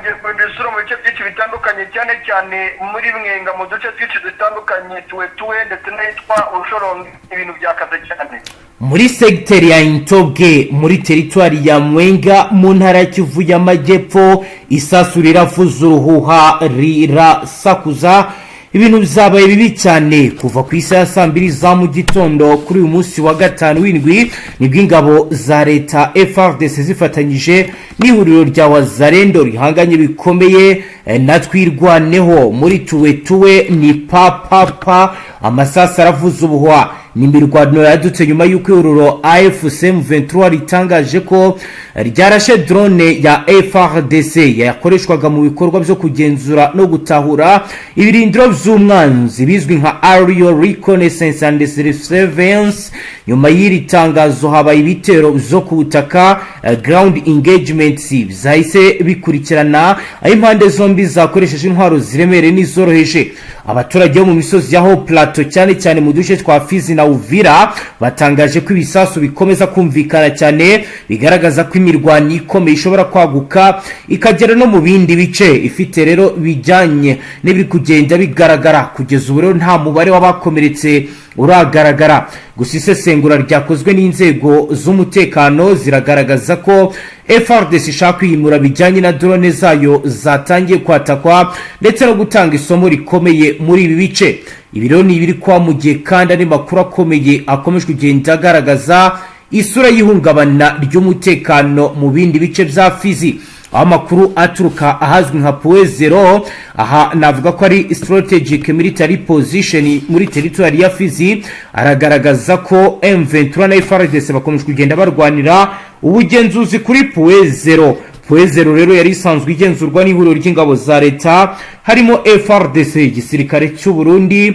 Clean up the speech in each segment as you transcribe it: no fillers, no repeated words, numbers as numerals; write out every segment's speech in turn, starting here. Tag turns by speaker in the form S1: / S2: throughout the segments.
S1: batangiye kuhindura isura mu bice byinshi bitandukanye cyane cyane muri mwenga mu duce twinshi dutandukanye tuwe ndetse n'ahitwa urushorombi ibintu byakaze cyane
S2: muri segiteri ya Intobwe muri teritwari ya Mwenga mu ntara ya Kivu y'Amajyepfo isasu riravuza uruhuha rirasakuza ibintu bizabaye bibi cyane kuva ku isaha ya 2 za mu gitondo kuri uyu munsi wa gatanu w'indwi nibwo ingabo za leta Fardc zifatanyije n'ihuriro rya wazarendo rihanganye bikomeye na twirwaneho muri tuwe ni papa amasasa aravuza ubuhwa n'imirwano yadutse nyuma y'uko ihuriro AFC M23 ritangaje ko ryarashe drone ya Fardc yakoreshwaga mu bikorwa byo kugenzura no gutahura ibirindiro by'umwanzi bizwi nka aerial reconnaissance and surveillance. Nyuma y'iri tangazo habaye ibitero byo ku butaka ground engagements zahise bikurikirana aho impande zombi zakoresheje intwaro ziremereye n'izoroheje. Abaturage bo mu misozi yaho plateau cyane mu duce twa Fizi na Uvira batangaje ko ibisasu bikomeza kumvikana cyane bigaragaza ko imirwano ikomeye ishobora kwaguka ikagera no mu bindi bice. Ifite rero bijyanye n'ibiri kugenda bigaragara kugeza ubu rero nta mubare w'abakomeretse uragaragara. Gusa isesengura ryakozwe n'inzego z'umutekano ziragaragaza ko Fardc ishaka kwimura bijyanye na drone zayo zatangiye kwatakwa ndetse no gutanga isomo rikomeye muri ibi bice. Ibiro ni ibiri kwa mugiye kandi ari makuru akomeye akomeje kugenda agaragaza isura y'ihungabana ry'umutekano mu bindi bice bya Fizi. Amakuru aturuka ahazwi nka Puezero aha navuga ko ari strategic military position muri territory ya Fizi aragaragaza ko M23 na Fardc bakomeje kugenda barwanira ubugenzuzi kuri Puezero rero yari isanzwe igenzurwa n'ihuriro ry'ingabo za leta harimo Fardc igisirikare cy'u Burundi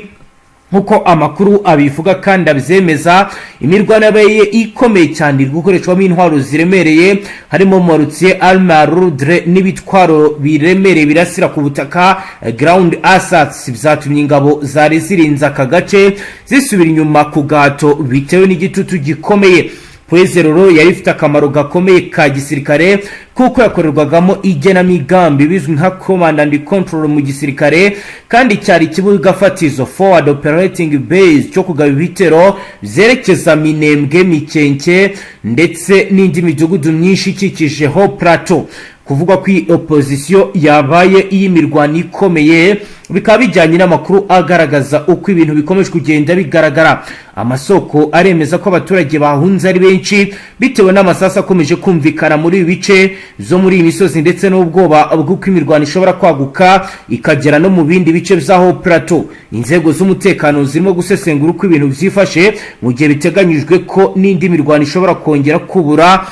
S2: nkuko amakuru abivuga kandi abyemeza. Imirwano yabaye ikomeye cyane gukoreshwamo intwaro ziremereye harimo Morutier Almarudre n'ibitwaro biremereye birasira ku butaka ground assets byatumye ingabo zari zirinze aka gace zisubira inyuma ku gato bitewe n'igitutu gikomeye. Puezero yari ifite akamaro gakomeye ka gisirikare kuko yakorerwagamo igenamigambi bizwi nka command and control mu gisirikare kandi cyari kibuga fatizo forward operating base cyo kugaba ibitero byerekeza Minembwe, Mikenke ndetse n'indi midugudu myinshi ikikije ho plateau. Kuvuga ko opposition yabaye iyimirwano ikomeye bikaba bijyanye n'amakuru agaragaza uko ibintu bikomeje kugenda bigaragara. Amasoko aremeza ko abaturage bahunze ari benshi bitewe n'amasasa akomeje kumvikana muri ibi bice zo muri imisozi ndetse n'ubwoba bw'uko imirwano ishobora kwaguka ikagera no mu bindi bice byaho plateau. Inzego z'umutekano zirimo gusesengura uko ibintu byifashe mu gihe biteganyijwe ko n'indi mirwano ishobora kongera kubura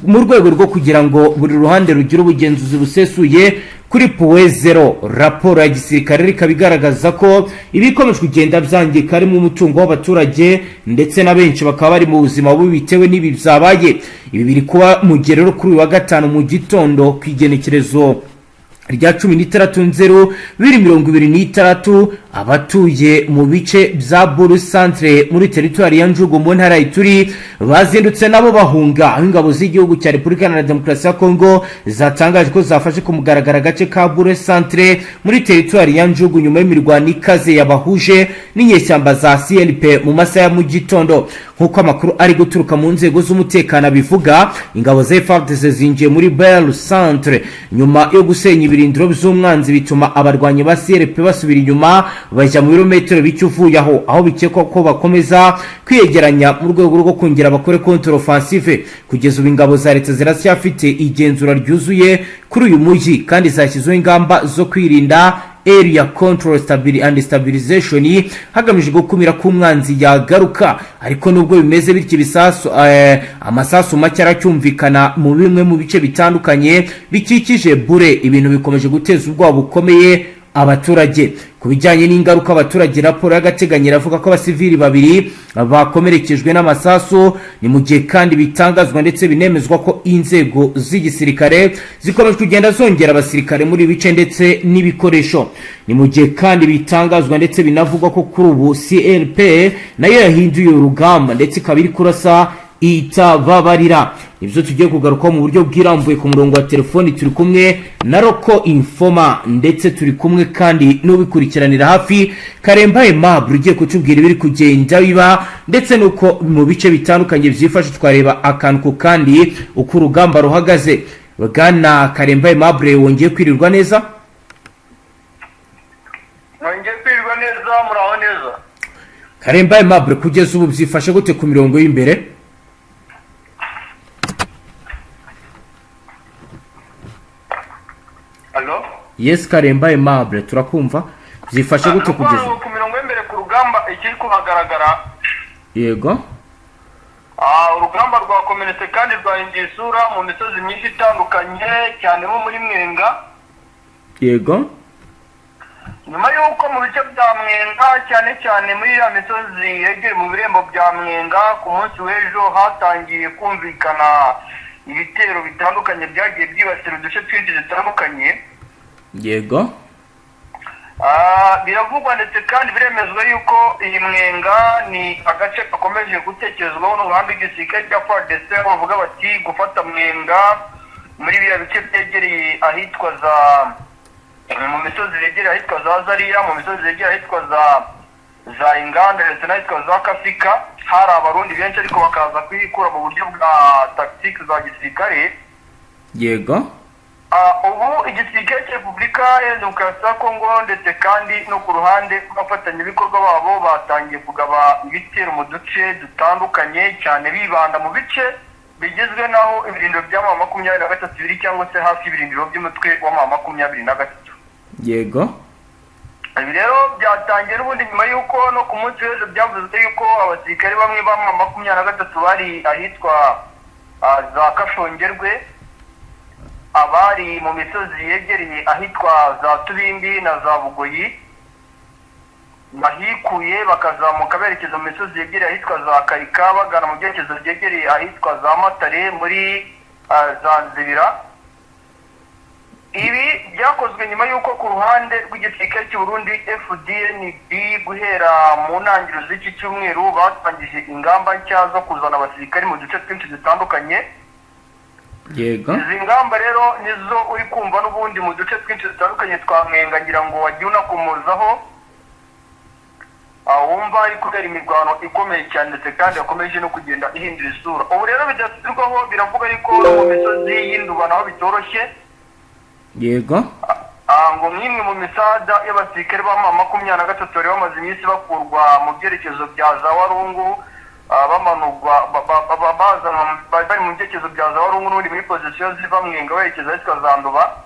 S2: mu rwego rwo kugira ngo buri ruhande rugira ubugenzuzi busesuye kuri Puezero. Raporo ya gisirikare ikabigaragaza ko ibikomeje kugenda byangika ari mu mutungo w'abaturage ndetse na benshi bakaba bari mu buzima bubi bitewe n'ibi byabaye. Ibi biri kuba mu gerero kuri wa gatanu mu gitondo kwigenekerezo rya 16/2026 abatuye mu bice bya Buru Centre muri territoire ya Njugu mu ntara Ituri bazindutse nabo bahunga. Ingabo z'igihugu cya Repubulika ya Demokarasi ya Kongo zatangaje ko zafashe ku mugaragara gace ka Buru Centre muri territoire ya Njugu nyuma y'imirwano ikaze yabahuje n'inyeshyamba za CLP mu masaha ya mu gitondo. Nkuko amakuru ari guturuka mu nzego z'umutekano bivuga, ingabo za Fardc zinjiye muri Buru Centre nyuma yo gusenya ibirindiro by'umwanzi bituma abarwanyi ba CLP basubira inyuma bajya mu birometero bicyuvuye aho bikekwa ko bakomeza kwiyegeranya mu rwego rwo kongera bakore contre offensive. Kugeza ubu ingabo za leta ziracyafite igenzura ryuzuye kuri uyu mujyi kandi zashyizweho ingamba zo kwirinda area control and stabilization hagamije gukumira ko umwanzi yagaruka. Ariko nubwo bimeze bityo bisasu amasasu make aracyumvikana mu bimwe mu bice bitandukanye bikikije Bure. Ibintu bikomeje guteza ubwoba bukomeye abaturage. Kubijyanye n'ingaruka abaturage, raporo y'agateganyo iravuga ko abasivili babiri bakomerekejwe n'amasasu. Ni mu gihe kandi bitangazwa ndetse binemezwa ko inzego z'igisirikare zikomeje kugenda zongera abasirikare muri bice ndetse n'ibikoresho. Ni mu gihe kandi bitangazwa ndetse binavugwa ko kuri ubu CLP nayo yahinduye urugamba ndetse kabiri kurasa itababarira. Nibyo tugiye kugaruka mu buryo bwirambuye ku murongo wa telefoni. Turi kumwe na Roko Informa ndetse turi kumwe kandi n'ubikurikiranira hafi Karemba Aimable ugiye kutubwira ibiri kugenda biba ndetse nuko mu bice bitandukanye byifashe twareba akantu ku kandi uko urugamba ruhagaze. Bwana Karemba Aimable wongeye kwirirwa neza?
S1: Nongeye kwirirwa neza, muraho neza.
S2: Karemba Aimable kugeza ubu byifashe gute ku mirongo y'imbere?
S1: Hello?
S2: Yes, Karemba Aimable turakumva. Byifashe gute kugeza
S1: ku mirongo y'imbere ku rugamba ikiri kuhagaragara?
S2: Yego.
S1: Urugamba rwa community kandi rwahinduye isura mu misozi myinshi itandukanye cyane mo muri Mwenga.
S2: Yego.
S1: Nyuma y'uko mu bice bya Mwenga cyane muri ya misozi yegere mu birembo bya Mwenga ku munsi w'ejo hatangiye kumvikana ibitero bitandukanye byagiye byibasira uduce twinshi dutandukanye.
S2: Yego.
S1: Biravugwa ndetse kandi biremezwa yuko iyi Mwenga ni agace gakomeje gutekerezwaho n'uruhande rw'igisirikare cya Fardc, bavuga bati gufata Mwenga muri biriya bice byegereye ahitwa za mu misozi yegereye ahitwa za Zariya, mu misozi yegereye ahitwa za Inganda ndetse n'ahitwa za Kasika. Hari abarundi benshi ariko bakaza kwikura mu buryo bwa tactique za gisirikare.
S2: Yego.
S1: Ubu igisirikare cya Repubulika ya Demokarasi ya Kongo ndetse kandi no ku ruhande rw'abafatanyabikorwa babo batangiye kugaba ibitero mu duce dutandukanye cyane bibanda mu bice bigezwe naho ibirindiro bya M23 biri cyangwa se hafi ibirindiro by'umutwe wa M23.
S2: Yego.
S1: Ibi rero byatangiye n'ubundi nyuma y'uko no ku munsi w'ejo byavuzwe yuko abasirikare bamwe ba M23 bari ahitwa za Kashongerwe, abari mu misozi yegereye ahitwa za Tubimbi na za Bugoyi bahikuye bakazamuka berekeza mu misozi yegereye ahitwa za Karika bagana mu byerekezo byegereye ahitwa za Matare muri za Nzibira. Ibi byakozwe nyuma y'uko ku ruhande rw'igisirikare cy'u Burundi Fdnb guhera mu ntangiriro z'iki cyumweru batangije ingamba nshya zo kuzana abasirikare mu duce twinshi dutandukanye.
S2: Yego.
S1: Izi ngamba rero nizo uri kumva n'ubundi mu duce twinshi dutandukanye twa Mwenga ngira ngo wagiye unakomozaho. Wumva ari kubera imirwano ikomeye cyane ndetse kandi yakomeje no kugenda ihindura isura. Ubu rero bidasubirwaho biravuga yuko mu misozi y'Induba naho bitoroshye.
S2: Yego.
S1: Ngo mwimwe mu misada y'abasirikare ba M23 bari bamaze iminsi bakurwa mu byerekezo bya za Warungu, bamanurwa bari mu byerekezo bya za Warungu n'ubundi muri position ziva Mwenga berekeza ahitwa za Nduba.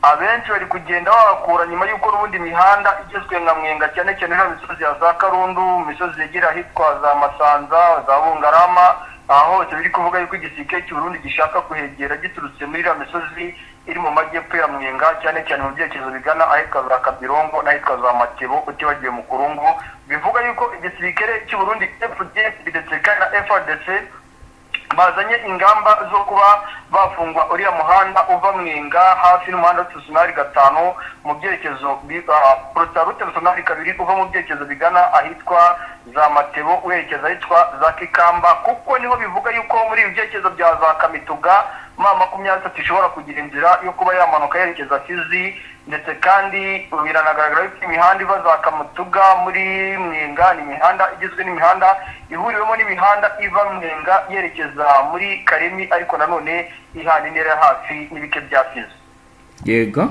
S1: Abenshi bari kugenda bakura nyuma y'uko n'ubundi imihanda igezwe nka Mwenga cyane na misozi ya za Karundu, misozi yegira ahitwa za Masanza, za Bungarama, aho hose biri kuvuga yuko igisirikare cy'u Burundi gishaka kuhegera giturutse muri ya misozi iri mu majyepfo ya Mwenga cyane mu byerekezo bigana ahitwa za Kabirongo n'ahitwa za Matebo utibagiwe mu Kurungu. Bivuga yuko igisirikare cy'u Burundi FDNB ndetse kandi na Fardc bazanye ingamba zo kuba bafungwa uriya muhanda uva Mwenga hafi n'umuhanda w'Utusunari 5 mu byerekezo Protarute Tusunari 2 uva mu byerekezo bigana ahitwa za Matebo werekeza ahitwa za Kikamba, kuko niho bivuga yuko muri ibi byerekezo bya za Kamituga M23 ishobora kugira inzira yo kuba yamanuka yerekeza Fizi, ndetse kandi biranagaragara yuko imihanda iva za Kamituga muri Mwenga ni imihanda igizwe n'imihanda ihuriwemo n'imihanda iva Mwenga yerekeza muri Karemi ariko nanone ihana intera hafi n'ibike bya Fizi.
S2: Yego.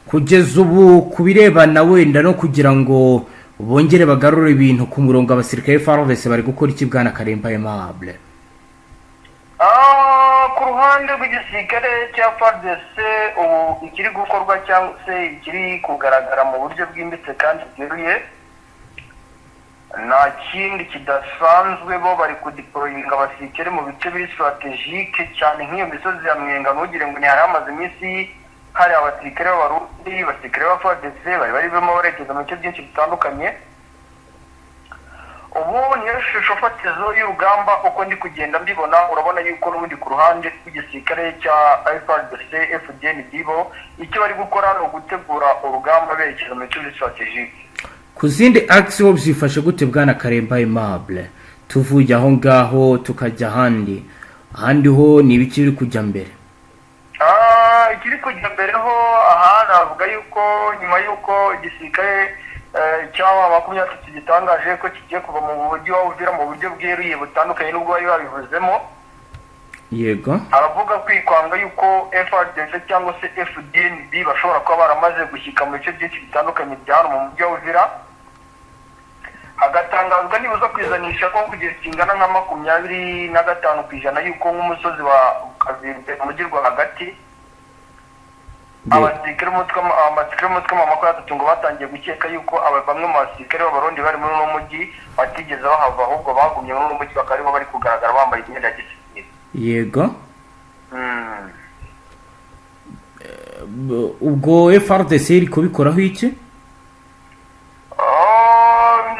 S2: Kugeza ubu kubirebana wenda no kugira ngo bongere bagarure ibintu ku murongo abasirikare Fardc bari gukora iki bwana Karemba Aimable?
S1: Ku ruhande rw'igisirikare cya Fardc ubu ikiri gukorwa cyangwa se ikiri kugaragara mu buryo bwimbitse kandi bweruye nta kindi kidasanzwe, bo bari kudeployinga abasirikare mu bice biri strategique cyane nk'iyo misozi ya Mwenga. Ntugire ngo ni hari amaze iminsi hari abasirikare b'Abarundi, abasirikare ba Fardc bari barimo barekeza mu bice byinshi bitandukanye. Ubu niyo shusho fatizo y'urugamba uko ndi kugenda mbibona. Urabona yuko n'ubundi ku ruhande rw'igisirikare cya Fardc FDNB bo icyo bari gukora ni ugutegura urugamba berekeza mu bice biri strategique.
S2: Ku zindi action byifashe gute bwana Karemba Aimable? tuvuye aho ngaho tukajya ahandi ho ni ibiki biri kujya mbere?
S1: Ikiri kujya mbere ho aha navuga yuko nyuma yuko igisirikare cyangwa 23 gitangaje ko kigiye kuva mu buryo wa Uvira mu buryo bweruye butandukanye n'ubwo bari babivuzemo.
S2: Yego,
S1: aravuga kwikwanga yuko Fardc cyangwa se Fdnb bashobora kuba baramaze gushyika mu bice byinshi bitandukanye bya hano mu mujyi wa Uvira. Hagatangazwa nibuza kwizanisha ko kugeza kingana nka 25% yuko nk'umusozi wa Kavimbe umugirwa hagati abasirikare mutwe amakuru atatu ngo batangiye gukeka yuko bamwe mu basirikare b'abarundi bari muri uno mujyi batigeze bahava ahubwo bagumye muri uno mujyi bakarimo bari kugaragara bambaye imyenda ya gisirikare.
S2: Yego, ubwo Fardc iri kubikoraho iki?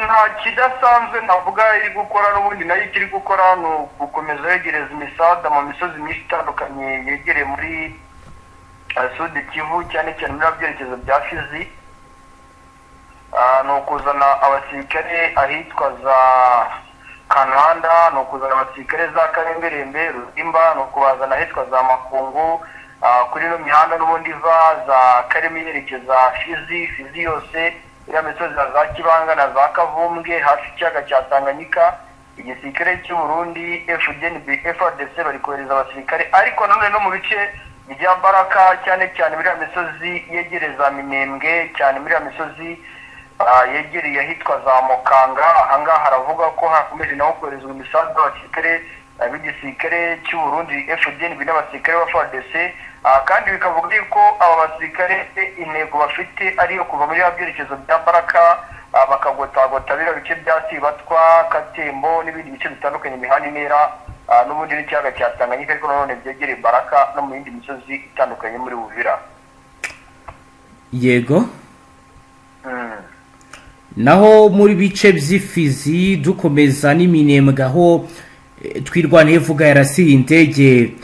S1: Nta kidasanzwe navuga iri gukora, n'ubundi nayo ikiri gukora ni gukomeza yegereza imisada mu misozi myinshi itandukanye yegereye muri Sud Kivu, cyane cyane muri byerekezo bya Fizi. Ni ukuzana abasirikare ahitwa za Kananda, ni ukuzana abasirikare za Karemberembe, Rusimba, ni ukubazana ahitwa za Makungu, kuri no mihanda n'ubundi iva za Karemi yerekeza Fizi yose, iriya misozi za Kibanga na za Kavumbwe hafi ikiyaga cya Tanganyika. Igisirikare cy'u Burundi Fdnb Fardc bari kohereza abasirikare, ariko nanone no mu bice bya Baraka, cyane cyane muri misozi yegereza Minembwe, cyane muri misozi yegereye ahitwa za Mukanga. Ahangaha haravuga ko hakomeje naho koherezwa imisanzu y'abasirikare b'igisirikare cy'u Burundi Fdnb n'abasirikare ba Fardc, kandi bikavuga yuko aba basirikare intego bafite ariyo kuva muri byerekezo bya Baraka bakagotagota bira bice bya Sibatwa, Katembo n'ibindi bice bitandukanye imihanda intera n'ubundi n'ikiyaga cya Tanganyika, ariko nanone byegereye Baraka no mu yindi misozi itandukanye muri Uvira.
S2: Yego, naho muri bice by'ifizi dukomeza n'iminembwe aho twirwaniye vuga yarasiye indege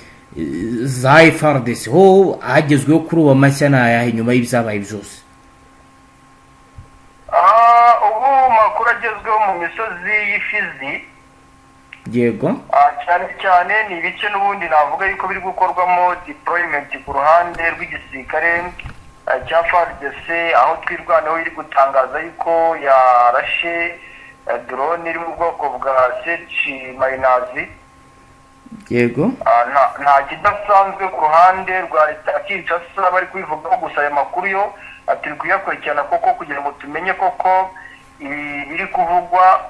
S2: za Fardc ho hagezweho kuri uwo mashya n'ayahe nyuma y'ibyabaye byose?
S1: Ubu makuru agezweho mu misozi y'ifizi.
S2: Yego,
S1: cyane cyane ni ibice n'ubundi navuga yuko biri gukorwamo deployment ku ruhande rw'igisirikare cya Fardc, aho twirwanaho iri gutangaza yuko yarashe drone iri mu bwoko bwa C-.
S2: Yego,
S1: nta kidasanzwe ku ruhande rwa leta ya Kinshasa bari kubivugaho, gusa aya makuru yo turi kuyakurikirana koko kugira ngo tumenye koko biri kuvugwa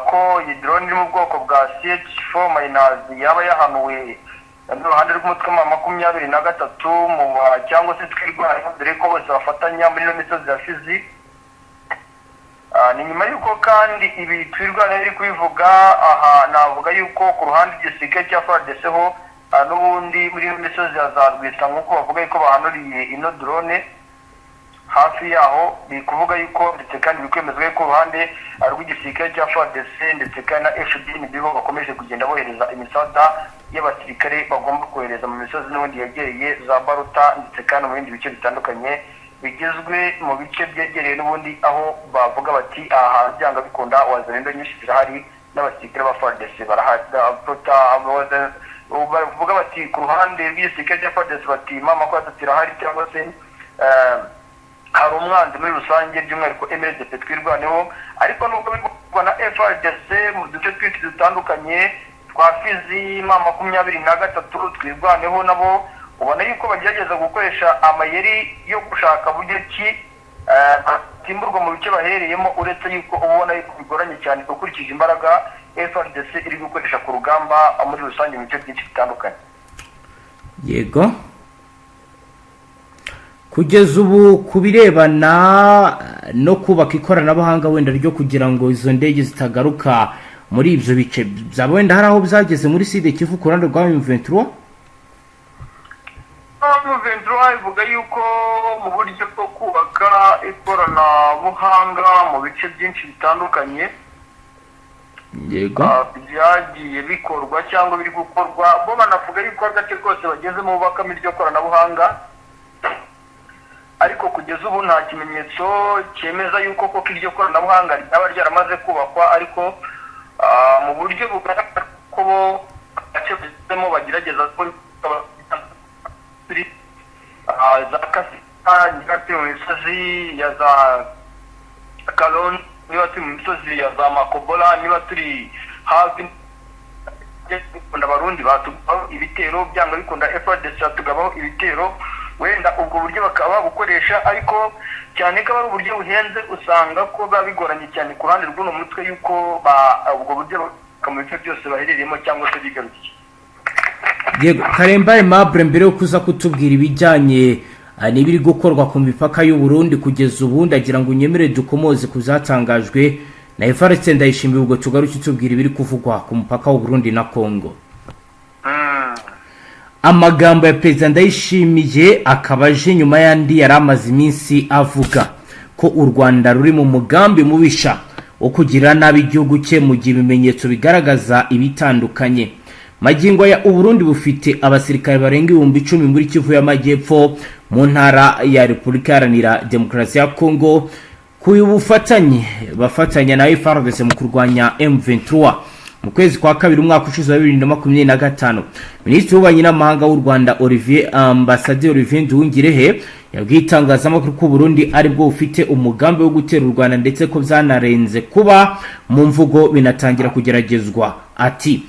S1: ko iyi drone iri mu bwoko bwa C-4- yaba yahanuwe n'uruhande rw'umutwe wa 23 mu cyangwa se twirwanya, dore ko bose bafatanya muri iyo misozi ya Fizi. Ni nyuma yuko kandi ibi twirwana biri kubivuga aha navuga yuko ku ruhande igisirikare cya Fardc ho n'ubundi muri iyo misozi ya za Rwisa nk'uko bavuga yuko bahanuriye ino drone hafi yaho, biri kuvuga yuko ndetse kandi bikwemezwa yuko uruhande rw'igisirikare cya Fardc ndetse kandi na Fdnb bo bakomeje kugenda bohereza imisada y'abasirikare bagomba kohereza mu misozi n'ubundi yegereye za Baruta ndetse kandi mu bindi bice bitandukanye bigezwe mu bice byegereye n'ubundi aho bavuga bati aha byanga bikunda wazirendo nyinshi zirahari n'abasirikare ba Fardc bavuga bati ku ruhande rw'igisirikare cya Fardc bati mama ko atatira cyangwa se hari umwanzi muri rusange by'umwihariko MLDP twirwaneho. Ariko nubwo bivugwa na Fardc mu duce twinshi dutandukanye twa Fizi 23 twirwaneho, nabo ubona yuko bagerageza gukoresha amayeri yo gushaka buryo ki timburwa mu bice bahereyemo, uretse yuko ubona yuko bigoranye cyane ukurikije imbaraga Fardc iri gukoresha ku rugamba muri rusange mu bice byinshi bitandukanye.
S2: Yego, kugeza ubu kubirebana no kubaka ikoranabuhanga wenda ryo kugira ngo izo ndege zitagaruka muri ibyo bice, byaba wenda hari aho byageze muri Sud Kivu ku ruhande rwa M23?
S1: M23 ivuga yuko mu buryo bwo kubaka ikoranabuhanga mu bice byinshi bitandukanye
S2: Yego,
S1: byagiye bikorwa cyangwa biri gukorwa, bo banavuga yuko agace kose bageze mu bubakamo iryo koranabuhanga, ariko kugeza ubu nta kimenyetso cyemeza yuko koko iryo koranabuhanga ryaba ryaramaze kubakwa. Ariko mu buryo bugaragara ko bo agace bizemo bagerageza kuri za Kasika niba turi mu misozi ya za Kalon, niba turi mu misozi ya za Makobola, niba turi hafi Abarundi batugaho ibitero, byanga bikunda Fdnb batugaho ibitero, wenda ubwo buryo bakaba bukoresha, ariko cyane ko ari uburyo buhenze usanga ko babigoranye cyane ku ruhande rw'uno mutwe yuko ubwo buryo mu bice byose baherereyemo cyangwa se bigarukiye.
S2: Yego Karemba Aimable, mbere yo kuza kutubwira ibijyanye n'ibiri gukorwa ku mipaka y'u Burundi kugeza ubu, ndagira ngo unyemere dukomoze kuzatangajwe na Fardc. Ndayishimiye ubwo tugaruke tubwira ibiri kuvugwa ku mupaka w'u Burundi na Kongo. Amagambo ya Perezida Ndayishimiye akaba aje nyuma yandi yari amaze iminsi avuga ko u Rwanda ruri mu mugambi mubisha wo kugira nabi igihugu cye mu gihe ibimenyetso bigaragaza ibitandukanye. Magingo ya u Burundi bufite abasirikare barenga 10,000 muri Kivu y'Amajyepfo mu ntara ya Repubulika Iharanira Demokarasi ya Kongo, bafatanya na Fardc mu kurwanya M23. Mu kwezi kwa kabiri umwaka ushize wa 2025, Minisitiri w'Ububanyi n'Amahanga w'u Rwanda Ambassadeur Olivier Nduhungirehe yabwiye itangazamakuru ko Burundi ari bwo ufite umugambi wo gutera u Rwanda, ndetse ko byanarenze kuba mu mvugo binatangira kugeragezwa. Ati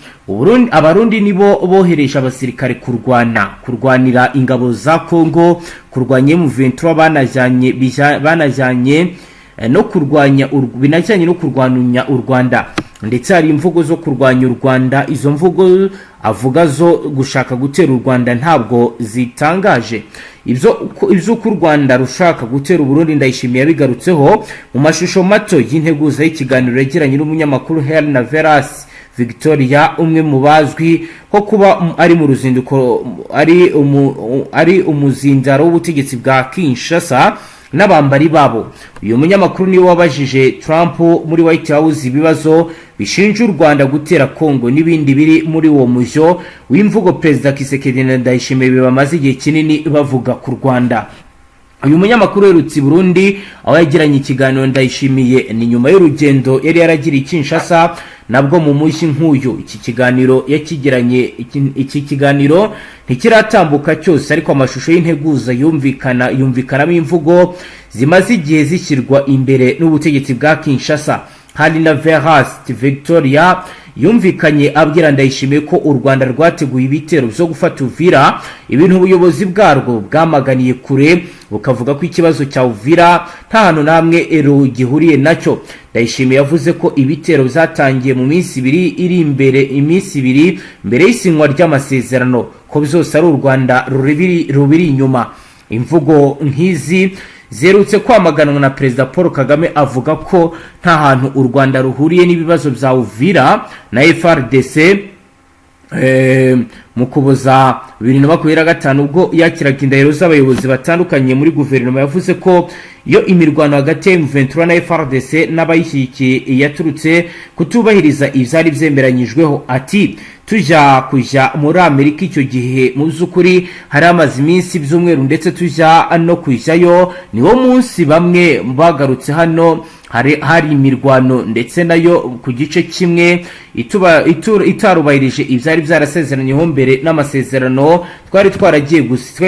S2: Abarundi nibo bohereje abasirikare kurwanira ingabo za Kongo, kurwanya M23, banajyanye no kurwanya binajyanye no kurwanya u Rwanda, ndetse hari imvugo zo kurwanya u Rwanda. Izo mvugo avuga zo gushaka gutera u Rwanda ntabwo zitangaje. Ibyo ku Rwanda rushaka gutera u Burundi Ndayishimiye yabigarutseho mu mashusho mato y'integuza y'ikiganiro yagiranye n'umunyamakuru Helena Veras Victoria, umwe mu bazwi ko kuba ari mu ruzinduko ari umuzindaro w'ubutegetsi bwa Kinshasa n'abambari babo. Uyu munyamakuru niwe wabajije Trump muri White House ibibazo bishinja u Rwanda gutera Kongo n'ibindi biri muri uwo mujyo w'imvugo Perezida Kisekedi na Ndayishimiye bamaze igihe kinini bavuga ku Rwanda. Uyu munyamakuru yerutse Burundi aho yagiranye ikiganiro Ndayishimiye ni nyuma y'urugendo yari yaragiriye Kinshasa, nabwo mu mushyi nk'uyu. Iki kiganiro ntikiratambuka cyose, ariko amashusho y'integuza yumvikanamo imvugo zimaze igihe zishyirwa imbere n'ubutegetsi bwa Kinshasa. Hari na Veras Victoria yumvikanye abwira Ndayishimiye ko u Rwanda rwateguye ibitero byo gufata Uvira, ibintu ubuyobozi bwarwo bwamaganiye kure, bukavuga ko ikibazo cya Uvira nta hantu namwe gihuriye nacyo. Ndayishimiye yavuze ko ibitero byatangiye mu minsi ibiri mbere y'isinywa ry'amasezerano, ko byose ari u Rwanda rubiri inyuma. Imvugo nk'izi zerutse kwamaganwa na Perezida Paul Kagame, avuga ko nta hantu u Rwanda ruhuriye n'ibibazo bya Uvira na Fardc mu Kuboza 2025 ubwo yakiraga indahiro z'abayobozi batandukanye muri guverinoma. Yavuze ko iyo imirwano hagati ya M23 na Fardc n'abayishyigikiye yaturutse kutubahiriza ibyari byemeranyijweho. Ati kujya muri Amerika icyo gihe mu by'ukuri hari amaze iminsi by'umweru, ndetse tujya no kujyayo niwo munsi bamwe bagarutse hano hari imirwano, ndetse nayo ku gice kimwe itarubahirije ibyari byarasezeranyeho mbere n'amasezerano twari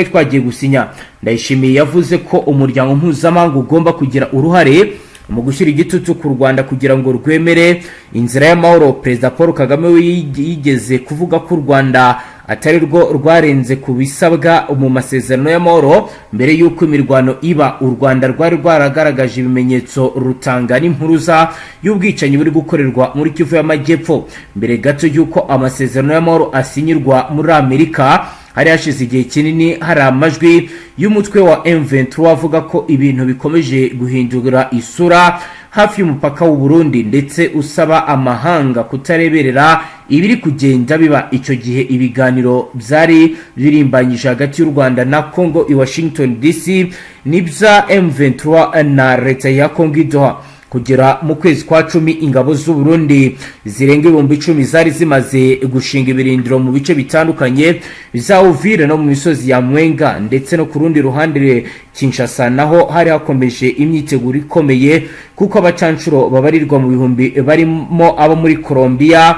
S2: twagiye gusinya. Ndayishimiye yavuze ko umuryango mpuzamahanga ugomba kugira uruhare mu gushyira igitutu ku Rwanda kugira ngo rwemere inzira y'amahoro. Perezida Paul Kagame we yigeze kuvuga ko u Rwanda atari rwo rwarenze ku bisabwa mu masezerano y'amahoro mbere y'uko imirwano iba. U Rwanda rwari rwaragaragaje ibimenyetso rutanga n'impuruza y'ubwicanyi buri gukorerwa muri Kivu y'Amajyepfo mbere gato y'uko amasezerano y'amahoro asinyirwa muri Amerika. Hari hashize igihe kinini hari amajwi y'umutwe wa M23 avuga ko ibintu bikomeje guhindura isura hafi y'umupaka w'u Burundi, ndetse usaba amahanga kutareberera ibiri kugenda biba. Icyo gihe ibiganiro byari birimbanyije hagati y'u Rwanda na Kongo i Washington DC n'ibya M23 na leta ya Kongo i Doha. kugera mu kwezi kwa 10 ingabo z'u Burundi zirenga 10,000 zari zimaze gushinga ibirindiro mu bice bitandukanye za Uvira no mu misozi ya Mwenga, ndetse no ku rundi ruhande Kinshasa naho hari hakomeje imyiteguro ikomeye kuko abacancuro babarirwa mu bihumbi barimo abo muri Colombia,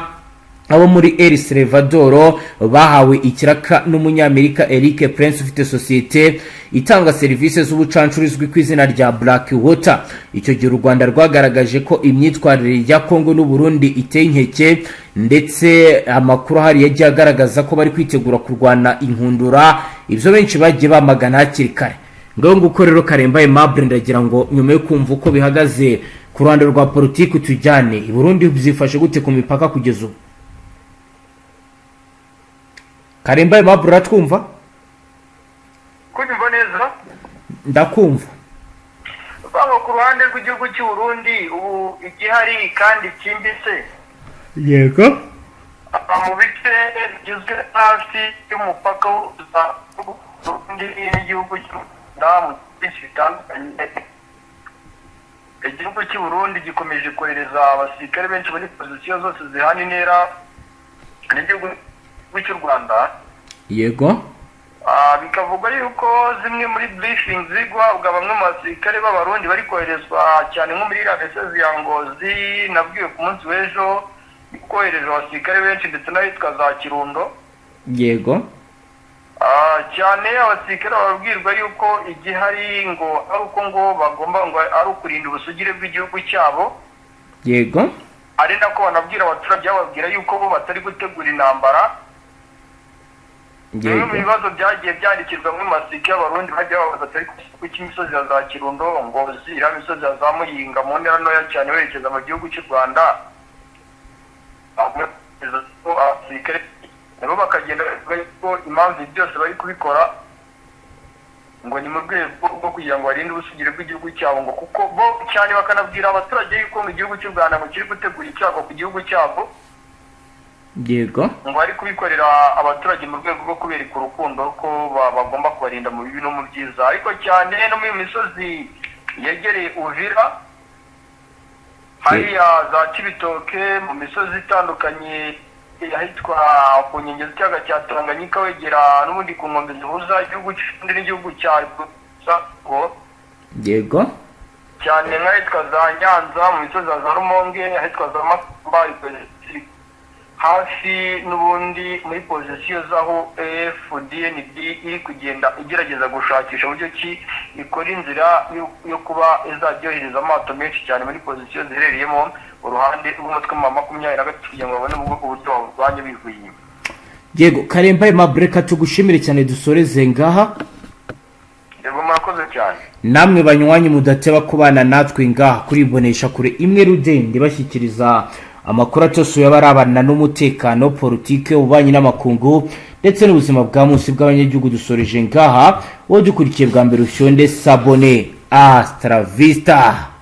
S2: abo muri El Salvador bahawe ikiraka n'umunyamerika Eric Prince ufite societe itanga serivisi z'ubucancuro izwi ku izina rya Blackwater. Icyo gihe u Rwanda rwagaragaje ko imyitwarire ya Kongo n'u Burundi iteye inkeke, ndetse amakuru hari yagiye agaragaza ko bari kwitegura kurwana inkundura, ibyo benshi bagiye bamagana hakiri kare. Nguko rero Karembaye Mabure, ndagira ngo nyuma yo kumva uko bihagaze ku ruhande rwa politiki tujyane i Burundi byifashe gute ku mipaka kugeza ubu. Karembaye Mabure atwumva?
S1: Kunyumva neza?
S2: Ndakumva.
S1: Baba ku ruhande rw'igihugu cy'u Burundi ubu igihari kandi kimbise.
S2: Yego.
S1: Mu bice bigizwe hafi y'umupaka w'Uburundi n'igihugu cy'u Rwanda mu bice bitandukanye. Igihugu cy'u Burundi gikomeje kohereza abasirikare benshi muri pozisiyo zose zihana intera n'igihugu cy'u Rwanda.
S2: Yego.
S1: Bikavugwa yuko zimwe muri briefing zigwa bamwe mu basirikare b'abarundi bari koherezwa cyane nko muri LE16 ya Ngozi, nabwiwe ku munsi w'ejo kohereza abasirikare benshi ndetse n'ahitwa za Kirundo.
S2: Yego.
S1: Cyane abasirikare babwirwa yuko igihari ngo ari uko ngo bagomba ngo ari ukurinda ubusugire bw'igihugu cyabo.
S2: Yego.
S1: Ari nako banabwira abaturage bababwira yuko bo batari gutegura intambara. Bimwe mu bibazo byagiye byandikirwa muri masike y'abarundi bajya babaza atari ku cy'imisozi ya za Kirundo, Ngozi, iriya misozi ya za Muyinga mu ntera ntoya cyane werekeza mu gihugu cy'u Rwanda. Abasirikare nabo bakagenda bavuga ko impamvu byose bari kubikora ngo ni mu rwego rwo kugira ngo barinde ubusugire bw'igihugu cyabo, ngo kuko bo cyane bakanabwira abaturage yuko mu gihugu cy'u Rwanda ngo kiri gutegura icyago ku gihugu cyabo.
S2: Yego.
S1: Ngo ari kubikorera abaturage mu rwego rwo kubereka urukundo ko bagomba kubarinda mu bibi no mu byiza, ariko cyane no mu misozi yegereye Uvira, hariya za Cibitoke, mu misozi itandukanye ahitwa ku nkengero z'ikiyaga cya Tanganyika wegera n'ubundi ku nkombe zihuza igihugu cy'ubundi n'igihugu cya Kongo.
S2: Yego.
S1: Cyane nk'ahitwa za Nyanza, mu misozi za Rumonge, ahitwa za Makamba, hafi n'ubundi muri pozisiyo zaho Fdnb iri kugenda igerageza gushakisha uburyo ki ikora inzira yo kuba izajyohereza amato menshi cyane muri pozisiyo ziherereyemo uruhande rw'umutwe wa 23 kugira ngo babone uburyo baburwanya bivuye inyuma.
S2: Yego. Karembaye Mabure, tugushimire cyane, dusoreze ngaha.
S1: Yego, murakoze cyane.
S2: Namwe banywanyi mudateba kubana natwe ngaha kuri Bonesha kure imwe Rudende bashyikiriza amakuru atosuye abarabana n'umutekano, politike, ububanyi n'amakungu ndetse n'ubuzima bwa munsi bw'abanyagihugu. Dusoreje ngaha, wowe dukurikiye bwa mbere ushonde sabone. Astra Vista.